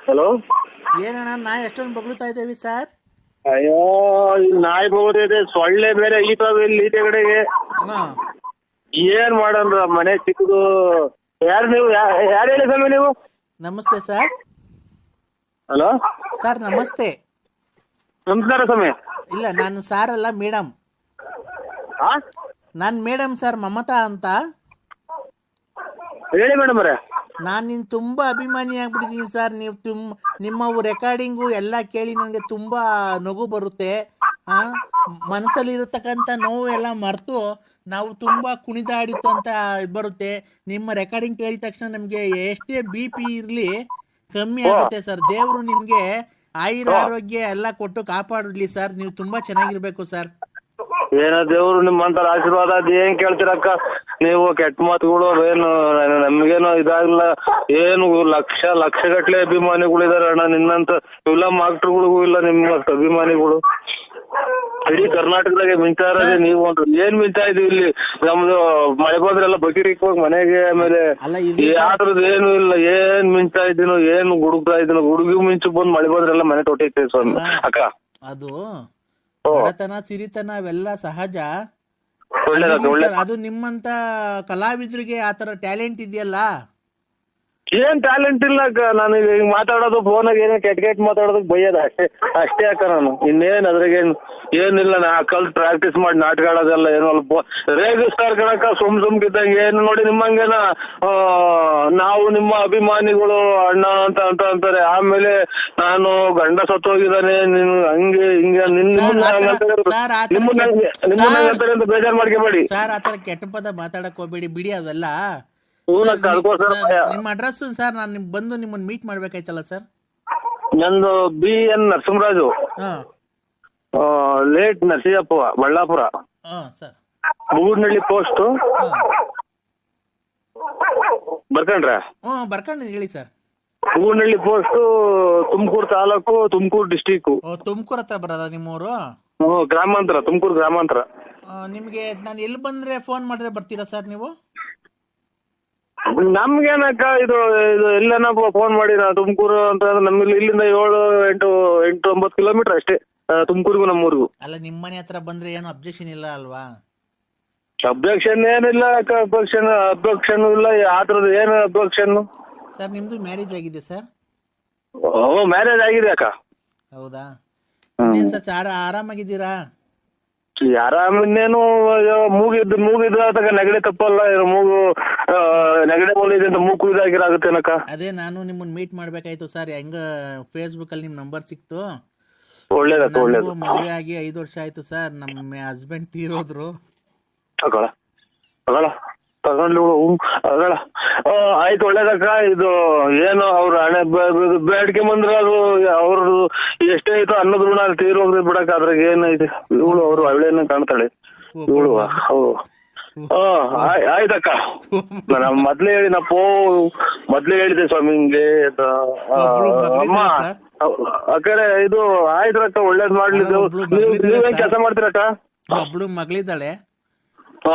Hello. ಏನಣ್ಣ ನಾ ಎಷ್ಟೊಂದು ಬಗ್ಳುತ್ತಾ ಇದ್ದೇವೆ ಸರ್. ಅಯ್ಯೋ ನಾಯಿ ಬೋಗದಿದೆ, ಸೊಳ್ಳೆ ಬೇರೆ ಈತಾವೆ ಇಲ್ಲಿ ಈಚೆ ಕಡೆಗೆ. ಏನ್ ಮಾಡೋಣ, ಮನೆ ಚಿಕ್ಕದು. ಯಾರು ನೀವು? ಯಾರು ಹೇಳಿ ಸ್ವಾಮಿ ನೀವು? ನಮಸ್ತೆ ಸರ್. ಹಲೋ ಸರ್ ನಮಸ್ತೆ. ನಮಸ್ಕಾರ ಸ್ವಾಮಿ. ಇಲ್ಲ ನಾನು ಸಾರ್ ಅಲ್ಲ ಮೇಡಮ್. ನಾನು ಮೇಡಮ್ ಸರ್, ಮಮತಾ ಅಂತ. ಹೇಳಿ ಮೇಡಮ್ ಅವರೇ. ನಾನು ನಿನ್ ತುಂಬಾ ಅಭಿಮಾನಿ ಆಗ್ಬಿಟ್ಟಿದ್ದೀನಿ ಸರ್. ನೀವು ನಿಮ್ಮ ರೆಕಾರ್ಡಿಂಗು ಎಲ್ಲ ಕೇಳಿ ನನಗೆ ತುಂಬಾ ನಗು ಬರುತ್ತೆ. ಮನಸ್ಸಲ್ಲಿ ಇರತಕ್ಕಂಥ ನೋವು ಎಲ್ಲ ಮರೆತು ನಾವು ತುಂಬಾ ಕುಣಿದಾಡಿತ್ತಂತ ಬರುತ್ತೆ. ನಿಮ್ಮ ರೆಕಾರ್ಡಿಂಗ್ ಕೇಳಿದ ತಕ್ಷಣ ನಮಗೆ ಎಷ್ಟೇ BP ಇರಲಿ ಕಮ್ಮಿ ಆಗುತ್ತೆ ಸರ್. ದೇವರು ನಿಮ್ಗೆ ಆಯುರ ಆರೋಗ್ಯ ಎಲ್ಲ ಕೊಟ್ಟು ಕಾಪಾಡಲಿ ಸರ್. ನೀವು ತುಂಬಾ ಚೆನ್ನಾಗಿರ್ಬೇಕು ಸರ್. ಏನೋ ದೇವ್ರು ನಿಮ್ಮಂತರ ಆಶೀರ್ವಾದ ಅದ್ ಏನ್ ಕೇಳ್ತೀರಕ್ಕ ನೀವು? ಕೆಟ್ಟ ಮಾತುಗಳು ಏನು ನಮ್ಗೇನು ಇದಾಗಲ್ಲ. ಏನು ಲಕ್ಷ ಗಟ್ಲೆ ಅಭಿಮಾನಿಗಳಿದಾರೆ ಅಣ್ಣ. ನಿನ್ನಂತ ಫಿಲಂ ಆಕ್ಟರ್ಗಳಿಗೂ ಇಲ್ಲ ನಿಮ್ಮಷ್ಟು ಅಭಿಮಾನಿಗಳು. ಇಡೀ ಕರ್ನಾಟಕದಾಗೆ ಮಿಂಚಾ ಇರೋದೇ ನೀವು ಅಂತ. ಏನ್ ಮಿಂಚಾ ಇದೀವಿ ಇಲ್ಲಿ. ನಮ್ದು ಮಳೆ ಬಂದ್ರೆಲ್ಲ ಬಕೀರಿಕ್ ಹೋಗಿ ಮನೆಗೆ, ಆಮೇಲೆ ಯಾವ್ದ್ರದ್ದು ಏನು ಇಲ್ಲ. ಏನ್ ಮಿಂಚಾ ಇದ್ದೀನೋ, ಏನು ಗುಡುಗ್ತಾ ಇದ್ದೀನೋ. ಗುಡುಗಿ ಮಿಂಚು ಬಂದ್ ಮಳೆ ಬಂದ್ರೆಲ್ಲ ಮನೆ ತೊಟ್ಟೈತೆ ಸ್ವಾಮಿ ಅಕ್ಕ. ಅದು ಬಡತನ ಸಿರಿತನ ಅವೆಲ್ಲ ಸಹಜ. ಅದು ನಿಮ್ಮಂತ ಕಲಾವಿದರಿಗೆ ಆತರ ಟ್ಯಾಲೆಂಟ್ ಇದೆಯಲ್ಲ. ಏನ್ ಟ್ಯಾಲೆಂಟ್ ಇಲ್ಲ ಅಕ್ಕ. ನಾನು ಈಗ ಮಾತಾಡೋದು ಫೋನಾಗ ಏನೋ ಕೆಟ್ಟ ಮಾತಾಡೋದಕ್ಕೆ ಬೈಯೋದ ಅಷ್ಟೇ ಅಕ್ಕ. ನಾನು ಇನ್ನೇನ್ ಅದ್ರಾಗೇನು ಏನಿಲ್ಲ. ನಾ ಕಲ್ತ್ ಪ್ರಾಕ್ಟೀಸ್ ಮಾಡಿ ನಾಟಕ ಆಡೋದೆಲ್ಲ ಏನೋ ಅಲ್ಪ ರೇಗಿಸ್ತಾರ ಕಣಕ್ಕ ಸುಮ್ಕಿದ್ದಂಗೆ. ಏನು ನೋಡಿ ನಿಮ್ಮಂಗೇನ ನಾವು ನಿಮ್ಮ ಅಭಿಮಾನಿಗಳು ಅಣ್ಣ ಅಂತ ಅಂತಾರೆ. ಆಮೇಲೆ ನಾನು ಗಂಡ ಸತ್ತೋಗಿದ್ದಾನೆ ನೀನು ಹಂಗೆ ಹಿಂಗೆ ನಿಮ್ಮಂತಾರೆ ಅಂತ ಬೇಜಾರ್ ಮಾಡ್ಕೋಬೇಡಿ ಸರ್. ಆತರ ಕೆಟ್ಟ ಪದ ಮಾತಾಡಕ್ ಹೋಗ್ಬೇಡಿ, ಬಿಡಿ ಅವೆಲ್ಲ. ನಿಮ್ಮ ಅಡ್ರೆಸ್ ಸರ್, ನಾನು ಬಂದು ನಿಮ್ಮನ್ನ ಮೀಟ್ ಮಾಡ್ಬೇಕಾಯ್ತಲ್ಲ ಸರ್. ನಂದು BN Narasimharaju, late Narasimhappa, Ballapura, Boornahalli post. ಬರ್ಕೊಂಡ್ರ? ಬರ್ಕೊಂಡು ಹೇಳಿ sir. Boornahalli post, Tumakuru taluk, Tumakuru district. Tumakuru ಹತ್ರ ಬರೋದ ನಿಮ್ಮೂರು? ಗ್ರಾಮಾಂತರ, ತುಮಕೂರು ಗ್ರಾಮಾಂತರ. ನಿಮ್ಗೆ ನಾನು ಎಲ್ಲಿ ಬಂದ್ರೆ ಫೋನ್ ಮಾಡಿದ್ರೆ ಬರ್ತೀರಾ ಸರ್ ನೀವು? ನಮ್ಗೇನಕ್ಕ ಇದು ಎಲ್ಲನ ಫೋನ್ ಮಾಡಿ. ನಾ ತುಮಕೂರು ಅಂತ ನಮ್ಗೆ ಇಲ್ಲಿಂದ 7-8-9 ಕಿಲೋಮೀಟರ್ ಅಷ್ಟೇ ತುಮಕೂರಿಗೂ ನಮ್ಮೂರಿಗೂ. ಅಲ್ಲ ನಿಮ್ಮ ಮನೆ ಹತ್ರ ಬಂದ್ರೆ ಏನು ಅಬ್ಜೆಕ್ಷನ್ ಇಲ್ಲ ಅಲ್ವಾ? ಅಬ್ಜೆಕ್ಷನ್ ಏನಿಲ್ಲ ಅಕ್ಕ. ಅಬ್ಜೆಕ್ಷನ್ ಇಲ್ಲ. ಆತರದ್ದು ಏನು ಅಬ್ಜೆಕ್ಷನ್? ಸರ್ ನಿಮ್ದು ಮ್ಯಾರೇಜ್ ಆಗಿದೆ ಸರ್? ಮ್ಯಾರೇಜ್ ಆಗಿದೆ ಅಕ್ಕ. ಹೌದಾ ಸರ್? ಆರಾಮಾಗಿದ್ದೀರಾ? ಆರಾಮಿನ್ನೇನು ಮೂಗಿದ್ದು ತಗ ನೆಗಡಿ ತಪ್ಪಲ್ಲ. ಮೂಗು ನೆಗಡಿ ಬೋಲಿದೆ ಅಂತ ಮೂಗು ಇದಾಗಿರಾಗುತ್ತೇನಕ್ಕ. ಅದೇ ನಾನು ನಿಮ್ಮನ್ನ ಮೀಟ್ ಮಾಡ್ಬೇಕಾಯ್ತು ಸರ್. ಹೆಂಗ ಫೇಸ್ಬುಕ್ ಅಲ್ಲಿ ನಿಮ್ ನಂಬರ್ ಸಿಕ್ತು. ಒಳ್ಳೇದಕ್ಕ ಒಳ್ಳೇದು. ಮದುವೆ ಆಗಿ 5 ವರ್ಷ ಆಯ್ತು ಸರ್. ನಮ್ಮ ಹಸ್ಬೆಂಡ್ ತೀರೋದ್ರು. ಆಯ್ತು ಒಳ್ಳೇದಕ್ಕ. ಇದು ಏನು ಅವ್ರ ಹಣೆ ಬೇಡಿಕೆ ಬಂದ್ರೆ ಅದು ಅವ್ರದ್ದು ಎಷ್ಟೇ ಆಯ್ತು ಅನ್ನೋದ್ ಋಣ ತೀರೋಗ್ರಿ ಬಿಡಕ್ಕ. ಅದ್ರಾಗ ಏನೈತೆ. ಇವಳು ಅವ್ರು ಅವಳೇನ ಕಾಣ್ತಾಳೆ ಇವಳು. ಆಯ್ತಕ್ಕ. ನಾನು ಮೊದ್ಲೇ ಹೇಳಿದೆ ಸ್ವಾಮಿ ಹಿಂಗೆ ಅಮ್ಮ ಅಕ್ಕರೆ ಇದು ಆಯ್ತ್ರಕ್ಕ. ಒಳ್ಳೇದ್ ಮಾಡ್ಲಿ. ನೀವೇನ್ ಕೆಲಸ ಮಾಡ್ತೀರಕ್ಕ? ಒಬ್ಳು ಮಗಳಿದ್ದಾಳೆ.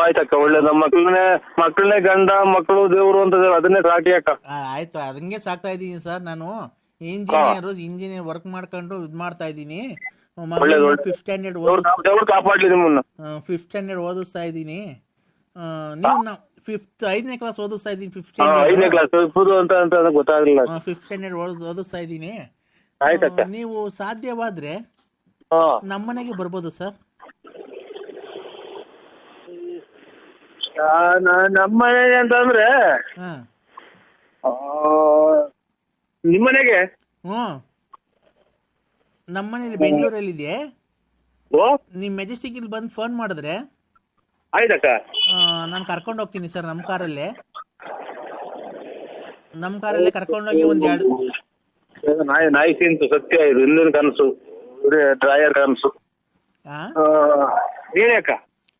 ಆಯ್ತಕ್ಕ ಒಳ್ಳೇದು. ಮಕ್ಕಳನ್ನೇ ಗಂಡ ಮಕ್ಕಳು ದೇವ್ರು ಅಂತ ಅದನ್ನೇ ಸಾಕಿ ಅಕ್ಕ. ಆಯ್ತು, ಅದಂಗೆ ಸಾಕ್ತಾ ಇದೀನಿ ಸರ್. ನಾನು ಇಂಜಿನಿಯರ್ ವರ್ಕ್ ಮಾಡ್ಕೊಂಡು ಇದ್ ಮಾಡ್ತಾ ಇದೀನಿ. 5th ಸ್ಟ್ಯಾಂಡರ್ಡ್ ಕಾಪಾಡ್ಲಿ ನಿಮ್ಮನ್ನ. 5th ಸ್ಟ್ಯಾಂಡರ್ಡ್ ಓದಿಸ್ತಾ ಇದೀನಿ. ನೀವು 5ನೇ ಕ್ಲಾಸ್ ಓದಿಸ್ತಾ ಇದೀನಿ. 5th ಸ್ಟ್ಯಾಂಡರ್ಡ್ ಓದಿಸ್ತಾ ಇದೀನಿ. ನೀವು ಸಾಧ್ಯವಾದ್ರೆ ನಮ್ಮನೆಗೆ ಬರ್ಬೋದು ಸರ್. ನಮ್ಮನೆಗೆ ಅಂತಂದ್ರೆ ನಿಮ್ಮನೆಗೆ? ನಮ್ಮನೇಲಿ ಬೆಂಗಳೂರಲ್ಲಿ ಇದೆ. ನಿಮ್ ಮೆಜೆಸ್ಟಿಕ್ ಇಲ್ಲಿ ಬಂದು ಫೋನ್ ಮಾಡಿದ್ರೆ ಆಯ್ತಕ್ಕ ನಾನು ಕರ್ಕೊಂಡು ಹೋಗ್ತೀನಿ ಸರ್. ನಮ್ಮ ಕಾರಲ್ಲೇ ಕರ್ಕೊಂಡೋಗಿ ಒಂದ್ 2 ನಾಯಿ ತಿಂತು ಸತ್ಯ. ಇದು ಹಿಂದಿನ ಕನಸು, ಡ್ರಾಯರ್ ಕನಸು. ಹೇಳಿ ಅಕ್ಕ.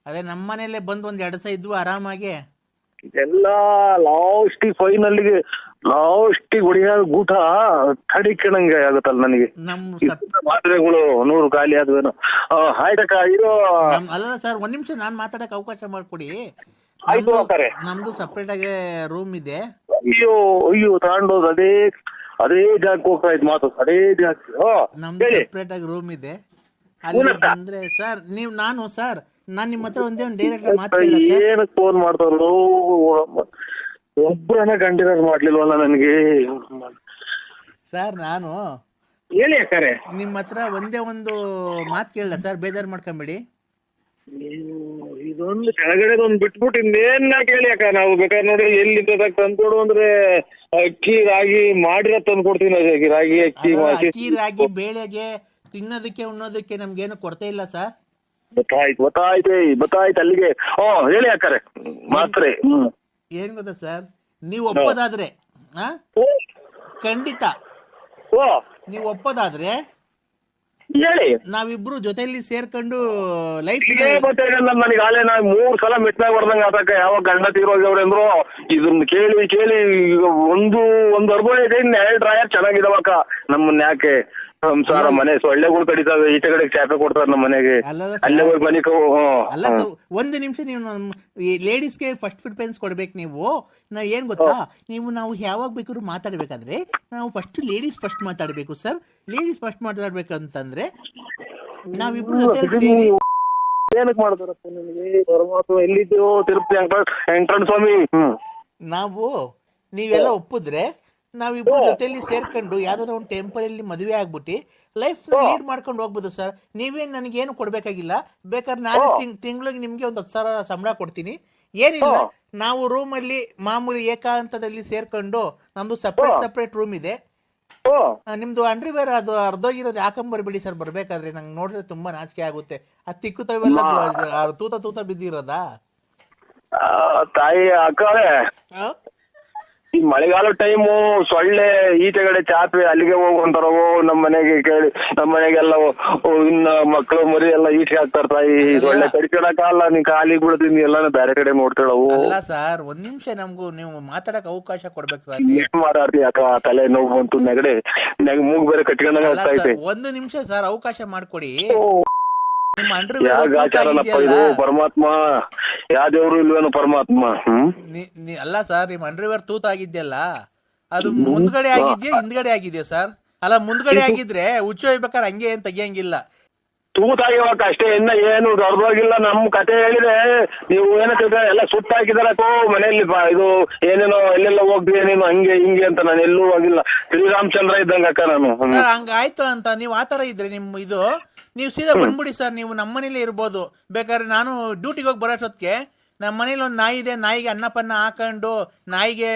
ಅದೇ ನಮ್ಮ ಮನೇಲೆ ಬಂದು ಒಂದ್ 2 ದಿವಸ ಇದ್ವು ಆರಾಮಾಗಿ. ಎಲ್ಲ ಫೈನಲ್ಲಿಗೆ ಲಾಸ್ಟಿಗೆ ಹೊಡಿಯ ಗೂಟ ತಡಿಕಣಂಗೆ ಆಗುತ್ತಲ್ಲ ನನಗೆ. ಮಾತ್ರೆಗಳು 100 ಖಾಲಿ ಆದ್ವೇನೋ. ಆಯ್ತಕ್ಕ. ಇದು ಅಲ್ಲ ಸರ್, 1 ನಿಮಿಷ ನಾನ್ ಮಾತಾಡಕ್ ಅವಕಾಶ ಮಾಡ್ಕೊಡಿ. ಆಯ್ತು. ನಮ್ದು ಸಪ್ರೇಟ್ ಆಗಿ ರೂಮ್ ಇದೆ. ಅಯ್ಯೋ ತಗೊಂಡೋದು ಅದೇ ಅದೇ ಜಾಗಕ್ಕೆ ಹೋಗ್ತಾ ಇದ್ ಮಾತು, ಅದೇ ಜಾಗಕ್ಕೆ. ನಮ್ದು ಹೇಳಿ. ಸೆಪರೇಟ್ ಆಗಿ ರೂಮ್ ಇದೆ, ಅಲ್ಲಿ ಬಂದ್ರೆ ಸರ್ ನಾನ್ ನಿಮ್ಮ ಹತ್ರ ಒಂದೇ ಒಂದು ಡೈರೆಕ್ಟ್ ಮಾತಾಡಲ್ಲ ಸರ್. ಏನಕ್ಕೆ ಫೋನ್ ಮಾಡ್ತಾರೋ, ಒಬ್ಬರನ್ನ ಗಂಡಿನ ಮಾಡ್ಲಿಲ್ವಲ್ಲ ನನಗೆ ಸರ್. ನಾನು ಹೇಳಿ ಅಕ್ಕಾರೆ. ನಿಮ್ಮ ಹತ್ರ ಒಂದೇ ಒಂದು ಮಾತು ಕೇಳಲ್ಲ ಸರ್, ಬೇಜಾರು ಮಾಡ್ಕೊಂಬೇಡಿ. ಇದೊಂದು ಕೆಳಗಡೆದೊಂದು ಬಿಟ್ಬಿಟ್ಟು ಇನ್ನೇನ್ ಕೇಳಿ ಅಕ್ಕ, ನಾವು ಬೇಕಾದ್ರೆ ನೋಡಿ ಎಲ್ಲಿ ತಂದ್ಕೊಡು ಅಂದ್ರೆ ಅಕ್ಕಿ ರಾಗಿ ಮಾಡಿರೋ ತಂದು ಕೊಡ್ತೀನಿ. ರಾಗಿ ಅಕ್ಕಿ ರಾಗಿ ಬೇಳೆಗೆ ತಿನ್ನೋದಕ್ಕೆ ಉಣ್ಣೋದಕ್ಕೆ ನಮ್ಗೇನು ಕೊರತೆ ಇಲ್ಲ ಸರ್. ಗೊತ್ತಾಯ್ತು ಅಲ್ಲಿಗೆ. ಹೇಳಿ ಅಕ್ಕಾರೆ ಮಾತ್ರೆ. ಏನ್ ಗೊತ್ತಾ ಸರ್, ನೀವು ಒಪ್ಪೋದಾದ್ರೆ ಖಂಡಿತ ನೀವು ಒಪ್ಪೋದಾದ್ರೆ ಹೇಳಿ, ನಾವಿಬ್ರು ಜೊತೆಲಿ ಸೇರ್ಕೊಂಡು ಲೈಫ್ ನನಗೆ ಆಲೇ ನಾ 3 ಸಲ ಮೆಟ್ನಾಗ ಬರ್ದಂಗ ಆತಕ್ಕ. ಯಾವಾಗ ಗಂಡ ತೀರೋಗ್ಯವ್ರೆ ಅಂದ್ರು ಇದನ್ನ ಕೇಳಿ ಕೇಳಿ ಒಂದು ಅರ್ಬೋ ಇದೆ, 2 ಡ್ರಾಯರ್ ಚೆನ್ನಾಗಿದಾವಕ್ಕ. ನಮ್ಮನ್ನ ಯಾಕೆ ಸಂಸಾರ ಮನೆ ಸೊಳ್ಳೆಗಳು ಕಡಿತಾವೆ, ಈಚೆ ಕಡೆ ಚಾಪೆ ಕೊಡ್ತಾರೆ ನಮ್ಮ ಮನೆಗೆ, ಅಲ್ಲೇ ಹೋಗಿ ಮನೆ. ಅಲ್ಲ ಒಂದು ನಿಮಿಷ, ನೀವು ಲೇಡೀಸ್ಗೆ ಫಸ್ಟ್ ಪ್ರಿಫರೆನ್ಸ್ ಕೊಡ್ಬೇಕು. ನೀವು ಏನ್ ಗೊತ್ತಾ, ನಾವು ಯಾವಾಗ ಬೇಕಾದ್ರೂ ಮಾತಾಡ್ಬೇಕಾದ್ರೆ ನಾವು ಲೇಡೀಸ್ ಫಸ್ಟ್ ಮಾತಾಡ್ಬೇಕು ಸರ್. ಲೇಡೀಸ್ ಫಸ್ಟ್ ಮಾತಾಡ್ಬೇಕಂತಂದ್ರೆ ನಾವಿಬ್ರು ಜೊತೆ ಸೇರಿ ಏನಕ್ಕೆ ಮಾಡ್ತಾರಪ್ಪ ನಿಮಗೆ ಪರಮಾತ್ಮ. ಎಲ್ಲಿದ್ದೀವೋ ತಿರುಪತಿ ವೆಂಕಟರಮಣ ಸ್ವಾಮಿ. ನಾವು ನೀವೆಲ್ಲ ಒಪ್ಪಿದ್ರೆ ನಾವಿಬ್ರು ಜೊತೆಲಿ ಸೇರ್ಕೊಂಡು ಯಾವ್ದಾರ ಒಂದು ಟೆಂಪರಲ್ಲಿ ಮದುವೆ ಆಗ್ಬಿಟ್ಟು ಲೈಫ್ ಲೀಡ್ ಮಾಡ್ಕೊಂಡು ಹೋಗ್ಬೋದು ಸರ್. ನೀವೇನ್ ನನಗೇನು ಕೊಡ್ಬೇಕಾಗಿಲ್ಲ. ಬೇಕಾದ್ರೆ ನಾನು ತಿಂಗಳಿಗೆ ನಿಮ್ಗೆ ಒಂದು 10,000 ಸಂಬಳ ಕೊಡ್ತೀನಿ. ಏನಿಲ್ಲ, ನಾವು ರೂಮಲ್ಲಿ ಮಾಮೂಲಿ ಏಕಾಂತದಲ್ಲಿ ಸೇರ್ಕೊಂಡು, ನಮ್ದು ಸಪ್ರೇಟ್ ರೂಮ್ ಇದೆ. ನಿಮ್ದು ಅಂಡ್ರಿವೇರ್ ಅದು ಅರ್ಧೋಗಿರೋದು ಹಾಕೊಂಬರ್ಬಿಡಿ ಸರ್. ಬರ್ಬೇಕಾದ್ರೆ ನಂಗೆ ನೋಡಿದ್ರೆ ತುಂಬಾ ನಾಚಿಕೆ ಆಗುತ್ತೆ. ಆ ತಿಕ್ಕುತ್ತವೆಲ್ಲ ತೂತ ಬಿದ್ದಿರೋದಾ ತಾಯಿ ಅಕ್ಕಳೆ. ಈ ಮಳೆಗಾಲ ಟೈಮು ಸೊಳ್ಳೆ ಈಚೆಗಡೆ ಚಾಪೆ ಅಲ್ಲಿಗೆ ಹೋಗುವಂತಾರ. ನಮ್ಮ ಮನೆಗೆ ಕೇಳಿ, ನಮ್ಮ ಮನೆಗೆಲ್ಲ ಇನ್ನ ಮಕ್ಕಳು ಮರಿ ಎಲ್ಲ ಈಚೆ ಹಾಕ್ತಾರ. ತಾಯಿ ಸೊಳ್ಳೆ ಕಡಿಕೊಳಕಲ್ಲ, ನೀ ಕಾಲಿಗೆ ಬಿಡ್ತೀನಿ ಎಲ್ಲ ಬೇರೆ ಕಡೆ ನೋಡ್ತಾಳವು. ಅಲ್ಲ ಸರ್, ಒಂದ್ ನಿಮಿಷ ನಮ್ಗೂ ನೀವು ಮಾತಾಡಕ್ ಅವಕಾಶ ಕೊಡ್ಬೇಕು ಸರ್. ಮಾತಾಡ್ತೀನಿ ಅಕ್ಕ, ತಲೆ ನೋವು ಬಂತು, ನೆಗಡೆ ಮೂಗ್ ಬೇರೆ ಕಟ್ಕೊಂಡಂಗ ಆಗ್ತಾ ಐತೆ. ಒಂದು ನಿಮಿಷ ಸರ್ ಅವಕಾಶ ಮಾಡ್ಕೊಡಿ. ಪರಮಾತ್ಮ ಯಾವ ದೇವ್ರು ಇಲ್ವೇನು ಪರಮಾತ್ಮ. ಅಲ್ಲ ಸರ್, ನಿಮ್ ಅಂಡರ್ವೇರ್ ತೂತ ಆಗಿದ್ಯಲ್ಲ, ಅದು ಮುಂದ್ಗಡೆ ಆಗಿದ್ಯಾ ಹಿಂದ್ಗಡೆ ಆಗಿದ್ಯಾ ಸರ್? ಅಲ್ಲ, ಮುಂದ್ಗಡೆ ಆಗಿದ್ರೆ ಹುಚ್ಚೋಯ್ಬೇಕಾದ್ರೆ ಹಂಗೆ ಏನ್ ತೆಗಿಯಂಗಿಲ್ಲ. ತೂತಾಗಿವಾಗ ಅಷ್ಟೇ, ಇನ್ನ ಏನು ದೊಡ್ಡದಾಗಿಲ್ಲ. ನಮ್ ಕತೆ ಹೇಳಿದ್ರೆ ನೀವು ಏನಕ್ಕೆ ಎಲ್ಲ ಸುಟ್ಟಾಕಿದಾರಕ್ಕೋ ಮನೆಯಲ್ಲಿ ಇದು ಏನೇನೋ ಎಲ್ಲೆಲ್ಲ ಹೋಗ್ತೀವಿ ನೀನು ಹಂಗೆ ಹಿಂಗೆ ಅಂತ. ನಾನು ಎಲ್ಲೂ ಹೋಗಿಲ್ಲ, ಶ್ರೀರಾಮಚಂದ್ರ ಇದ್ದಂಗ ಅಕ್ಕ ನಾನು. ಹಂಗಾಯ್ತು ಅಂತ ನೀವು ಆತರ ಇದ್ರೆ ನೀವು ಸೀದಾ ಬಂದ್ಬಿಡಿ ಸರ್. ನೀವು ನಮ್ಮನೇಲಿ ಇರ್ಬೋದು. ಬೇಕಾದ್ರೆ ನಾನು ಡ್ಯೂಟಿಗೆ ಹೋಗಿ ಬರೋಷ್ಟೊತ್ತಿಗೆ ನಮ್ಮ ಮನೇಲಿ ಒಂದು ನಾಯಿ ಇದೆ, ನಾಯಿಗೆ ಅನ್ನಪನ್ನ ಹಾಕೊಂಡು ನಾಯಿಗೆ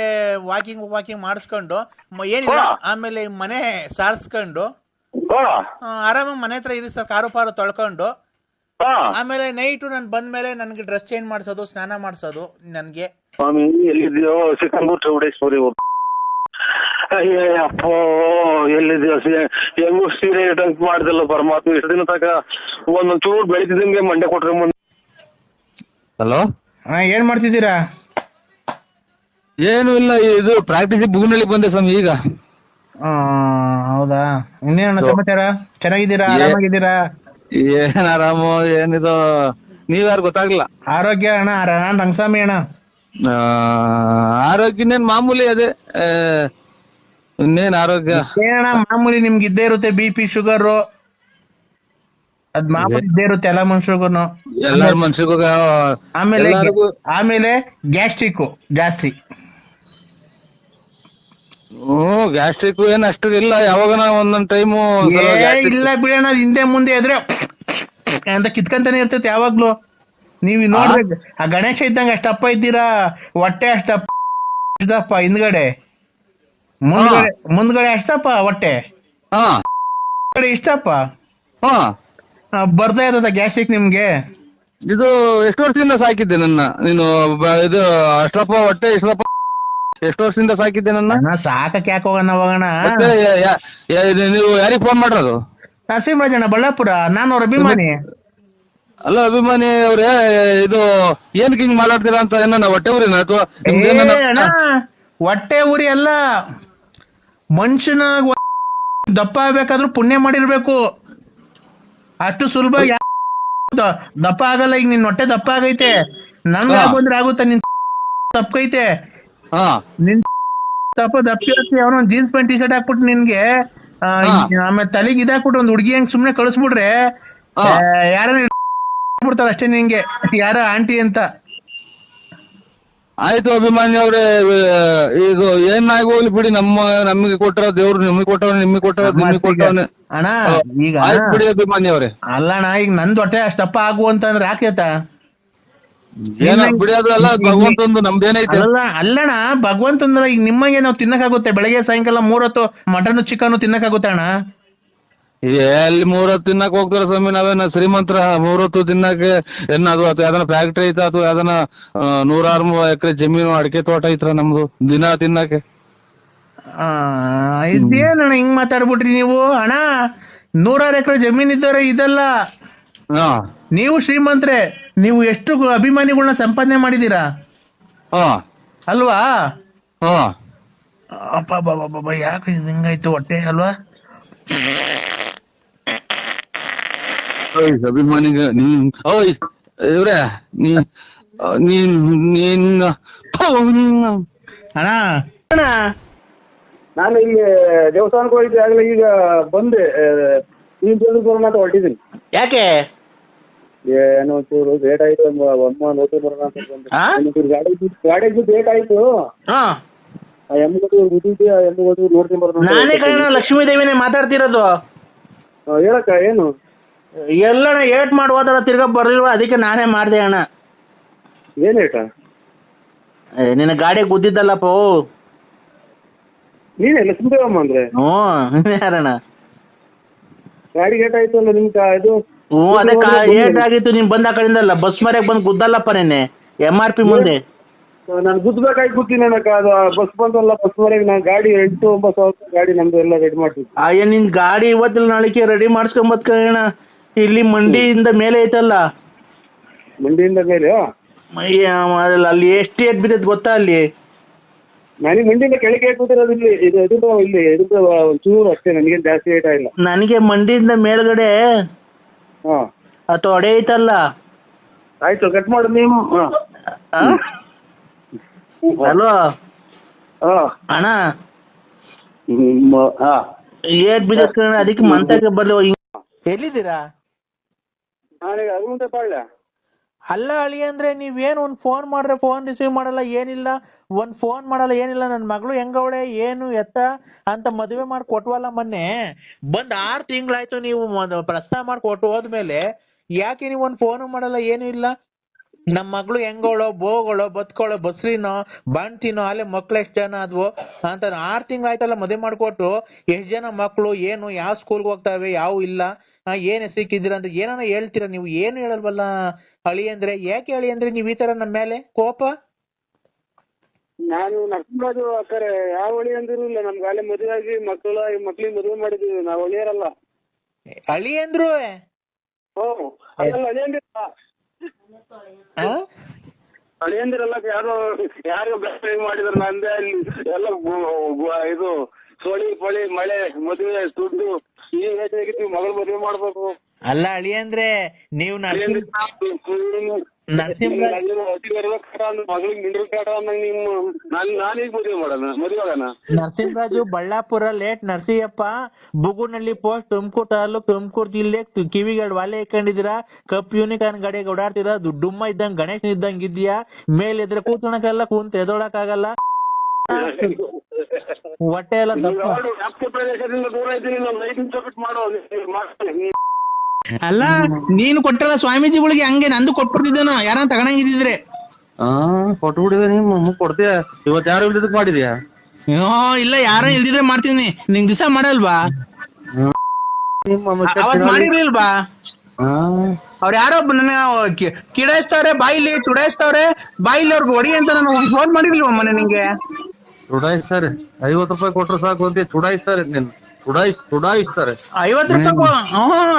ವಾಕಿಂಗ್ ಮಾಡಿಸ್ಕೊಂಡು ಏನಿಲ್ಲ, ಆಮೇಲೆ ಮನೆ ಸಾರಿಸ್ಕೊಂಡು ಆರಾಮಾಗಿ ಮನೆ ಹತ್ರ ಇರಿ ಸರ್. ಕಾರು ಪಾರು ತೊಳ್ಕೊಂಡು ಆಮೇಲೆ ನೈಟು ನಾನು ಬಂದ್ಮೇಲೆ ನನ್ಗೆ ಡ್ರೆಸ್ ಚೇಂಜ್ ಮಾಡಿಸೋದು, ಸ್ನಾನ ಮಾಡಿಸೋದು ನನ್ಗೆ. ಸ್ವಾಮಿ ಎಲ್ಲಿದ್ಯೋ? ಸಿಕ್ಕಂಬೂರ್ ಚೌಡೇಶ್ವರಿ. ಅಯ್ಯಪ್ಪ ಎಲ್ಲಿದ್ಯೋ? ಹೆಂಗು ಸೀರೆ ಟಂಕ್ ಮಾಡ್ದಲ್ಲ ಪರಮಾತ್ಮ. ಇಷ್ಟು ದಿನ ತನಕ ಒಂದೊಂದ್ ಚೂರು ಬೆಳಿತಿದಂಗೆ ಮಂಡೆ ಕೊಟ್ರೆ ಮುಂದೆ. ಹಲೋ, ಏನ್ ಮಾಡ್ತಿದ್ದೀರಾ? ಏನು ಇಲ್ಲ, ಇದು ಪ್ರಾಕ್ಟೀಸ್ ಬುಗ್ನಳ್ಳಿ ಬಂದೆ ಸ್ವಾಮಿ ಈಗ. ಹೌದಾ? ಇನ್ನೇನ ಸಮಾಚಾರ? ಚೆನ್ನಾಗಿದ್ದೀರಾ? ಆರಾಮಾಗಿದ್ದೀರಾ? ಏನ್ ಆರಾಮು, ಏನಿದು ನೀವ್ಯಾರು ಗೊತ್ತಾಗ್ಲಿಲ್ಲ. ಆರೋಗ್ಯ ಅಣ್ಣ? ನಾನ್ ರಂಗಸ್ವಾಮಿ ಅಣ್ಣ. ಆರೋಗ್ಯ ಇನ್ನೇನ್ ಮಾಮೂಲಿ, ಅದೇ ಇನ್ನೇನ್ ಆರೋಗ್ಯ ಏನಣ್ಣ ಮಾಮೂಲಿ ನಿಮ್ಗೆ ಇದ್ದೇ ಇರುತ್ತೆ. BP ಶುಗರ್ ಅದ್ ಮಾಮೂಲಿ ಇದ್ದೇ ಇರುತ್ತೆ ಎಲ್ಲ ಮನುಷ್ಯರಿಗೂ. ಎಲ್ಲಾರ ಮನ್ಸಿಗೂ. ಆಮೇಲೆ ಗ್ಯಾಸ್ಟ್ರಿಕ್ ಜಾಸ್ತಿ. ಗ್ಯಾಸ್ಟ್ರಿಕ್ ಏನ್ ಅಷ್ಟು ಇಲ್ಲ, ಯಾವಾಗ ಒಂದೊಂದ್ ಟೈಮು ಇಲ್ಲ ಬಿಡೋಣ. ಹಿಂದೆ ಮುಂದೆ ಇದ್ರೆ ಅಂತ ಕಿತ್ಕಂತಾನೆ ಇರ್ತೈತೆ ಯಾವಾಗ್ಲೂ. ನೀವ್ ನೋಡ್ಬೇಕು, ಆ ಗಣೇಶ ಇದ್ದಂಗ ಅಷ್ಟಪ್ಪ ಇದ್ದೀರಾ, ಹೊಟ್ಟೆ ಅಷ್ಟಪ್ಪ, ಹಿಂದ್ಗಡೆ ಮುಂದ್ಗಡೆ ಅಷ್ಟಪ್ಪ ಹೊಟ್ಟೆ, ಇಷ್ಟಪ್ಪ ಬರ್ತಾ ಇರ್ತದ ಗ್ಯಾಸ್ಟ್ರಿಕ್ ನಿಮ್ಗೆ. ಇದು ಎಷ್ಟು ವರ್ಷದಿಂದ ಸಾಕಿದ್ದೆ ನನ್ನ ನೀನು? ಇದು ಅಷ್ಟಪ್ಪ ಹೊಟ್ಟೆ ಇಷ್ಟಪ್ಪ ಎಷ್ಟು ವರ್ಷದಿಂದ ಸಾಕಿದ್ದೆ ನನ್ನ? ಸಾಕಕ್ಕೆ ಯಾಕೆ ಹೋಗೋಣ ಹೋಗೋಣ. ನೀವು ಯಾರಿಗೆ ಫೋನ್ ಮಾಡೋದು? ನರಸಿಂಹರಾಜಣ್ಣ, ಬಳ್ಳಾಪುರ. ನಾನು ಅವ್ರ ಅಭಿಮಾನಿ. ಅಲ್ಲ ಅಭಿಮಾನಿ ಅವ್ರೆ, ಇದು ಏನಕ್ಕೆ ಹಿಂಗ್ ಮಾತಾಡ್ತೀರಾ ಅಂತ? ಏನ ಹೊಟ್ಟೆ ಊರಿನ ಅಥವಾ ಹೊಟ್ಟೆ ಊರಿ ಅಲ್ಲ, ಮನುಷ್ಯನ ದಪ್ಪ ಆಗ್ಬೇಕಾದ್ರೂ ಪುಣ್ಯ ಮಾಡಿರ್ಬೇಕು. ಅಷ್ಟು ಸುಲಭ ದಪ್ಪ ಆಗಲ್ಲ. ಈಗ ನಿನ್ ಹೊಟ್ಟೆ ದಪ್ಪ ಆಗೈತೆ, ನನ್ಗೆ ಬಂದ್ರೆ ಆಗುತ್ತ? ನಿನ್ ತಪ್ಪೈತೆ, ನಿನ್ ದಪ್ಪಿರತ್ತೆ ಅವನ ಜೀನ್ಸ್ ಪ್ಯಾಂಟ್ ಟಿ ಶರ್ಟ್ ಹಾಕ್ಬಿಟ್ಟು ನಿನ್ಗೆ ಆಮೇಲೆ ತಲೆಗೆ ಇದಾಕ್ಬಿಟ್ಟು ಒಂದ್ ಹುಡುಗಿ ಹಂಗ್ ಸುಮ್ನೆ ಕಳಿಸ್ಬಿಟ್ರೆ ಯಾರ ಬಿಡ್ತಾರ ಅಷ್ಟೇ ನಿಂಗೆ ಯಾರ ಆಂಟಿ ಅಂತ. ಆಯ್ತು ಅಭಿಮಾನಿ ಅವ್ರೆ, ಇದು ಏನಾಗಿ ಹೋಗ್ಲಿ ಬಿಡಿ. ನಮಗೆ ಕೊಟ್ಟರ ದೇವ್ರು ನಿಮಗೆ ಕೊಟ್ಟವನೆ, ನಿಮಗೆ ಕೊಟ್ಟವ ನಿಮಗೆ ಕೊಟ್ಟವನೆ ಅಣ್ಣ. ಈಗ ಆಯ್ತು ಬಿಡಿ ಅಭಿಮಾನಿ ಅವ್ರೆ. ಅಲ್ಲಣ್ಣ ಈಗ ನಂದ್ ಹೊಟ್ಟೆ ಅಷ್ಟಪ್ಪ ಆಗು ಅಂತಂದ್ರೆ ಯಾಕೇತ ಏನ ಬಿಡಿ, ಅದು ಎಲ್ಲ ಭಗವಂತಂದು ನಮ್ದೇನೈತೆ. ಅಲ್ಲಣ್ಣ ಭಗವಂತಂದ್ರ ಈಗ ನಿಮಗೆ ನಾವು ತಿನ್ನಕ್ಕಾಗುತ್ತೆ? ಬೆಳಗ್ಗೆ ಸಾಯಂಕಾಲ 3 ಹೊತ್ತು ಮಟನ್ ಚಿಕನ್ ತಿನ್ನಕ್ಕಾಗುತ್ತೆ ಅಣ್ಣ? ಎಲ್ಲಿ 3 ಹೊತ್ತು ತಿನ್ನಕ್ ಹೋಗ್ತಾರ ಸ್ವಾಮಿ? ನಾವೇನ ಶ್ರೀಮಂತರ 3 ಹೊತ್ತು ತಿನ್ನಕ್ಕೆ? ಅದು ಅಥವಾ ಯಾವ್ದನ ಫ್ಯಾಕ್ಟ್ರಿ ಐತ ಅಥವಾ ಯಾವ್ದನ 100 ಎಕರೆ ಜಮೀನು ಅಡಿಕೆ ತೋಟ ಐತ್ರ ನಮ್ದು ದಿನ ತಿನ್ನಕ್ಕೆ? ಇದೇನಣ್ಣ ಹಿಂಗ್ ಮಾತಾಡ್ಬಿಟ್ರಿ ನೀವು? ಅಣ್ಣ 100 ಎಕರೆ ಜಮೀನ್ ಇದ್ದವ್ರೆ ಇದೆಲ್ಲ. ನೀವು ಶ್ರೀಮಂತ್ರೆ, ನೀವು ಎಷ್ಟು ಅಭಿಮಾನಿಗಳನ್ನ ಸಂಪಾದನೆ ಮಾಡಿದೀರಾ ಅಲ್ವಾ? ಅಪ್ಪ ಯಾಕೆ ಹಿಂಗಾಯ್ತು ಹೊಟ್ಟೆ ಅಲ್ವಾ? ಅಭಿಮಾನಿಗೆ ಇವ್ರೆ ಅಣ್ಣ ನಾನು ಇಲ್ಲಿ ದೇವಸ್ಥಾನಕ್ಕೆ ಹೋಗಿದ್ದೆ, ಆಗ್ಲೇ ಈಗ ಬಂದೆ. ನೀನ್ ಬರೋಣ ಅಂತ ಹೊರಟಿದ್ದೀನಿ. ಯಾಕೆ? ಏನೋ ಚೂರು ಲೇಟ್ ಆಯ್ತು, ಅಮ್ಮ ನೋಟಿ ಬರೋಣ ಅಂತ ಬಂದೆ. ಗಾಡಿ ಲೇಟ್ ಆಯ್ತು. ನೋಡ್ತೀನಿ ಬರೋಣ. ನಾನೇ ಕಣ ಲಕ್ಷ್ಮೀ ದೇವಿನೇ ಮಾತಾಡ್ತಿರೋದು. ಹೇಳಕ್ಕ ಏನು? ಎಲ್ಲಣ್ಣ ಏಟ್ ಮಾಡಿ ಹೋದಲ್ಲ ತಿರ್ಗಾ ಬರ್ಲಿಲ್ವಾ, ಅದಕ್ಕೆ ನಾನೇ ಮಾಡ್ದೆ ಅಣ್ಣ. ಏನ್ ಏಟ? ನಿನ್ನ ಗಾಡಿ ಗುದ್ದಿದ್ದಲ್ಲಪ್ಪ. ನೀನೇ ಲಕ್ಷ್ಮೀದೇವಮ್ಮ ಅಂದ್ರೆ? ಯಾರಣ್ಣ? ಗಾಡಿ ಏಟ್ ಆಯ್ತು ಅಲ್ಲ ನಿಮ್ ಇದು? ಅದೇ ಏಟ್ ಆಗಿತ್ತು, ನೀನ್ ಬಂದ ಕಡೆಯಿಂದಲ್ಲ ಬಸ್ ಮರ್ಯಾಗ ಬಂದು ಗುದ್ದಲ್ಲಪ್ಪ ನಿನ್ನೆ MRP ಮುಂದೆ. ನಾನು ಗುದ್ದಬೇಕಾಗಿ ಕೂತೀನಿ ಅನ್ನಕ್ಕ. ಅದು ಬಸ್ ಬಂತಲ್ಲ, ಬಸ್ ಮರ್ಯಾಗ ನಾನು ಗಾಡಿ 8-9 ಸಾವಿರ ಗಾಡಿ ನಮ್ದು ಎಲ್ಲ ರೆಡಿ ಮಾಡ್ತೀನಿ. ನಿನ್ ಗಾಡಿ ಇವತ್ತಿಲ್ಲ ನಾಳೆಗೆ ರೆಡಿ ಮಾಡಿಸ್ಕೊಂಬತ್ಕಣ. ಇಲ್ಲಿ ಮಂಡಿಯಿಂದ ಮೇಲೆ ಐತಲ್ಲ, ಮಂಡಿಯಿಂದ ಮೇಲೆ ಅಲ್ಲಿ ಎಷ್ಟು ಏಟ್ ಬಿದ್ದೈತೆ ಗೊತ್ತಾ? ಅಲ್ಲಿ ನನಗೆ ಮಂಡಿಯಿಂದ ಕೆಳಗೆ ಕೂತಿರೋದು. ಇಲ್ಲಿ ಒಂಚೂರು ಅಷ್ಟೇ, ನನಗೇನು ಜಾಸ್ತಿ ಏಟ ಇಲ್ಲ. ನನಗೆ ಮಂಡಿಯಿಂದ ಮೇಲ್ಗಡೆ ತೊಡೆ ಐತಲ್ಲ. ಆಯ್ತು, ಕಟ್ ಮಾಡು ನೀವು. ಹಲೋ ಅಣ್ಣ, ಏಟ್ ಬಿದ್ದೈತೆ ಅದಕ್ಕೆ ಮಂತಕ್ಕೆ ಬರ್ಲಿ. ಎಲ್ಲಿದ್ದೀರಾ? ನಾನೀಗ ಅರುಣ್ ಪಾಳ್ಯ. ಅಲ್ಲ ಅಳಿ ಅಂದ್ರೆ ನೀವೇನು ಒಂದ್ ಫೋನ್ ಮಾಡ್ರೆ ಫೋನ್ ರಿಸೀವ್ ಮಾಡಲ್ಲ, ಏನಿಲ್ಲ, ಒಂದ್ ಫೋನ್ ಮಾಡಲ್ಲ, ಏನಿಲ್ಲ. ನನ್ ಮಗಳು ಹೆಂಗವಳೆ ಏನು ಎತ್ತ ಅಂತ ಮದುವೆ ಮಾಡಿ ಕೊಟ್ವಲ್ಲ ಮೊನ್ನೆ. ಬಂದ್ 6 ತಿಂಗಳಾಯ್ತು. ನೀವು ಪ್ರಸ್ತಾವ ಮಾಡಿ ಕೊಟ್ಟು ಹೋದ್ಮೇಲೆ ಯಾಕೆ ನೀವು ಒಂದ್ ಫೋನು ಮಾಡಲ್ಲ, ಏನು ಇಲ್ಲ. ನಮ್ ಮಗಳು ಹೆಂಗೋಳೋ, ಬೋಗಳೋ, ಬತ್ಕೊಳ್ಳೋ, ಬಸ್ರಿನೋ, ಬಾಣ್ತಿನೋ, ಅಲ್ಲೇ ಮಕ್ಳು ಎಷ್ಟ್ ಜನ ಆದ್ವು ಅಂತ 6 ತಿಂಗಳಾಯ್ತಲ್ಲ ಮದುವೆ ಮಾಡ್ಕೊಟ್ಟು. ಎಷ್ಟ್ ಜನ ಮಕ್ಳು, ಏನು, ಯಾವ ಸ್ಕೂಲ್ಗೆ ಹೋಗ್ತಾವೆ, ಯಾವ ಇಲ್ಲ, ಏನ್ ಸಿಕ್ಕಿದ್ದೀರ ಅಂತ ಏನಾನ ಹೇಳ್ತೀರಾ ನೀವು? ಏನು ಹೇಳಲ್ವಲ್ಲ ಅಳಿ ಅಂದ್ರೆ. ಯಾಕೆ ಅಳಿ ಅಂದ್ರೆ ನೀವ್ ಈ ತರ ನಮ್ಮ ಮೇಲೆ ಕೋಪ? ನಾನು ನರಸಿಂಹರಾಜು ಅಕ್ಕರೆ ಯಾವ ಹೊಳಿ ಅಂದ್ರೂ ಇಲ್ಲ. ನಮ್ಗೆ ಅಲ್ಲೇ ಮದುವೆ ಆಗಿ ಮಕ್ಳಿಗೆ ಮದುವೆ ಮಾಡಿದೀವಿ. ನಾವು ಹೊಳಿಯರಲ್ಲ. ಅಳಿ ಅಂದ್ರು ಅಳಿಯಂದಿರಲ್ಲ. ಯಾರು ಬೆಸ್ಟ್ ಮಾಡಿದ್ರು ನಂದೇ. ಅಲ್ಲಿ ಎಲ್ಲ ಇದು ಸೋಳಿ ಪಳಿ ಮಳೆ ಮದುವೆ ದುಡ್ಡು ಈ ಏಜಿಗೆ ಮಗಳು ಮದುವೆ ಮಾಡ್ಬೇಕು. ಅಲ್ಲ ಅಳಿ ಅಂದ್ರೆ ನೀವು ಮಗಳಿಗೆ ನಿಂಡ್ರಕಾಡ ನಾನೀಗ ಮದುವೆ ಮಾಡೋಣ, ಮದುವೆ ಆಗೋಣ. ನರಸಿಂಹರಾಜು ಬಳ್ಳಾಪುರ ಲೇಟ್ ನರಸಿಯಪ್ಪ, ಬುಗುನಳ್ಳಿ ಪೋಸ್ಟ್, ತುಮಕೂರು ತಾಲೂಕು, ತುಮಕೂರು ಜಿಲ್ಲೆ. ಕಿವಿಗಳು ವಾಲೆ ಇಟ್ಕೊಂಡಿದ್ದೀರಾ, ಕಪ್ ಯೂನಿಕಾರ್ನ್ ಗಾಡಿಗೆ ಓಡಾಡ್ತೀರಾ, ದುಡ್ಡುಮ್ಮ ಇದ್ದಂಗೆ ಗಣೇಶನ್ ಇದ್ದಂಗೆ ಇದೆಯಾ. ಮೇಲೆ ಎದ್ರೆ ಕೂತ್ಕೊಳಕ್ಕೆಲ್ಲ ಕುಂತ ಎದೋಳಕ್ ಆಗಲ್ಲ. ಹೊಟ್ಟೆ ಎಲ್ಲ ಪ್ರದೇಶದಿಂದ ದೂರ ಇದ್ದೀನಿ. ನಾನು 5 ನಿಮಿಷ ಬಿಟ್ಟು ಮಾಡೋ. ಅಲ್ಲ ನೀನು ಕೊಟ್ಟಲ್ಲ ಸ್ವಾಮೀಜಿಗಳಿಗೆ, ಹಂಗೆ ನಂದು ಕೊಟ್ಬಿಡ್ತಿದ್ದಾನ ಯಾರ ತಗೊಂಡಂಗಿದ್ರೆ. ಕೊಟ್ಬಿಡಿದ ನೀವು ಕೊಡ್ತೀಯ? ಇವತ್ತು ಯಾರು ಇಲ್ದಿದ್ದಕ್ ಮಾಡಿದ್ಯಾ? ಇಲ್ಲ, ಯಾರ ಇಲ್ದಿದ್ರೆ ಮಾಡ್ತೀನಿ. ನಿಂಗ್ ದಿವಸ ಮಾಡಲ್ವಾ? ಅವತ್ ಮಾಡಿರ್ಲಿಲ್ವಾ? ಅವ್ರ ಯಾರೋ ನನ್ನ ಕಿಡಾಯಿಸ್ತವ್ರೆ, ಬಾಯಿಲಿ ಚುಡಾಯಿಸ್ತವ್ರೆ, ಬಾಯಿಲಿ ಅವ್ರಿಗೆ ಹೊಡಿ ಅಂತ ನಾನು ಫೋನ್ ಮಾಡಿರ್ಲಿಲ್ವ ಮೊನ್ನೆ ನಿಂಗೆ? ಚುಡಾಯಿಸ್ತಾರೆ. 50 ರೂಪಾಯಿ ಕೊಟ್ರೆ ಸಾಕು ಅಂತ ಚುಡಾಯಿಸ್ತಾರೆ. ನೀನು ಚುಡಾಯಿಸ್ತಾರೆ. 50 ರೂಪಾಯಿ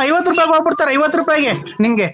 50 ರೂಪಾಯಿ ಹೋಗ್ಬಿಡ್ತಾರೆ. 50 ರೂಪಾಯಿಗೆ ನಿಂಗೆ